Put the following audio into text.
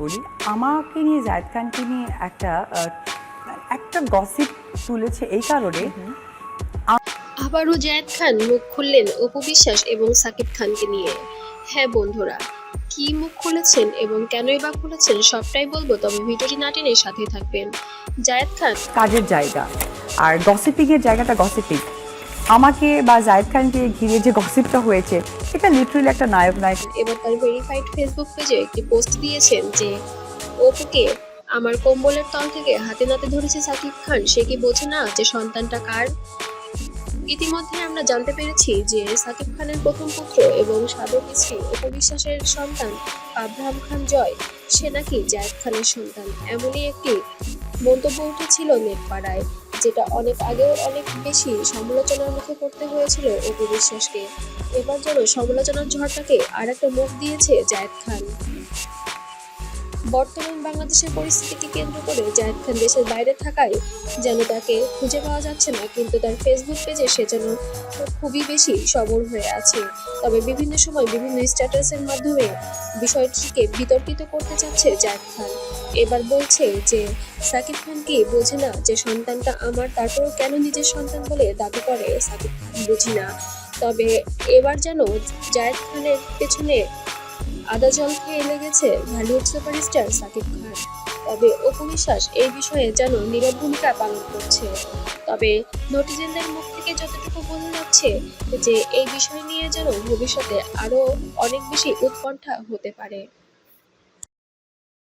বলি, আমাকে নিয়ে জায়েদ খানকে নিয়ে একটা গসিপ তুলেছে এই কারণে। আবারও জায়েদ খান মুখ খুললেন অপু বিশ্বাস এবং সাকিব খানকে নিয়ে। হ্যাঁ বন্ধুরা, কি মুখ খুলেছেন এবং কেনই বা খুলেছেন সবটাই বলবো, তবে ভিডিওটি না টেনে সাথে থাকবেন। জায়েদ খান কাজের জায়গা আর গসিপিংয়ের জায়গাটা গসিপিং, আমাকে বা জায়েদ খানকে ঘিরে যে গসিপটা হয়েছে এটা লিটারালি একটা নায়ক নায়ক। এবার তার ভেরিফাইড ফেসবুক পেজে একটি পোস্ট দিয়েছেন যে অপুকে আমার কম্বলের তল থেকে হাতে নাতে ধরেছে সাকিব খান, সে কি বোঝে না যে সন্তানটা কার। ইতিমধ্যে আমরা জানতে পেরেছি যে সাকিব খানের প্রথম পুত্র এবং সাবেক স্ত্রী অপু বিশ্বাসের সন্তান আব্রাহাম খান জয়, সে নাকি জায়েদ খানের সন্তান। এমনই একটি মন্তব্য উঠেছিল নেট পাড়ায়, যেটা অনেক আগেও অনেক বেশি সমালোচনার মুখে পড়তে হয়েছিল অপু বিশ্বাসকে। এবার যেন সমালোচনার ঝড়টাকে আর একটা মুখ দিয়েছে জায়েদ খান। বর্তমান বাংলাদেশের পরিস্থিতিকে কেন্দ্র করে জায়েদ খান দেশের বাইরে থাকায় যেন তাকে খুঁজে পাওয়া যাচ্ছে না, কিন্তু তার ফেসবুক পেজে সে যেন খুবই বেশি সবল হয়ে আছে। তবে বিভিন্ন সময় বিভিন্ন স্ট্যাটাসের মাধ্যমে বিষয়টিকে বিতর্কিত করতে চাচ্ছে জায়েদ খান। এবার বলছে যে সাকিব খান কি বোঝে না যে সন্তানটা আমার, তারপরেও কেন নিজের সন্তান বলে দাবি করে সাকিব খান, বুঝি না। তবে এবার যেন জায়েদ খানের পেছনে আদা জল খেয়ে লেগেছে বলিউড সুপারস্টার সাকিব খান। তবে অপু বিশ্বাস এই বিষয়ে যেন নীরব ভূমিকা পালন করছে। তবে নেটিজেনদের মুখ থেকে যতটুকু বোঝা যাচ্ছে যে এই বিষয় নিয়ে যেন ভবিষ্যতে আরো অনেক বেশি উৎকণ্ঠা হতে পারে।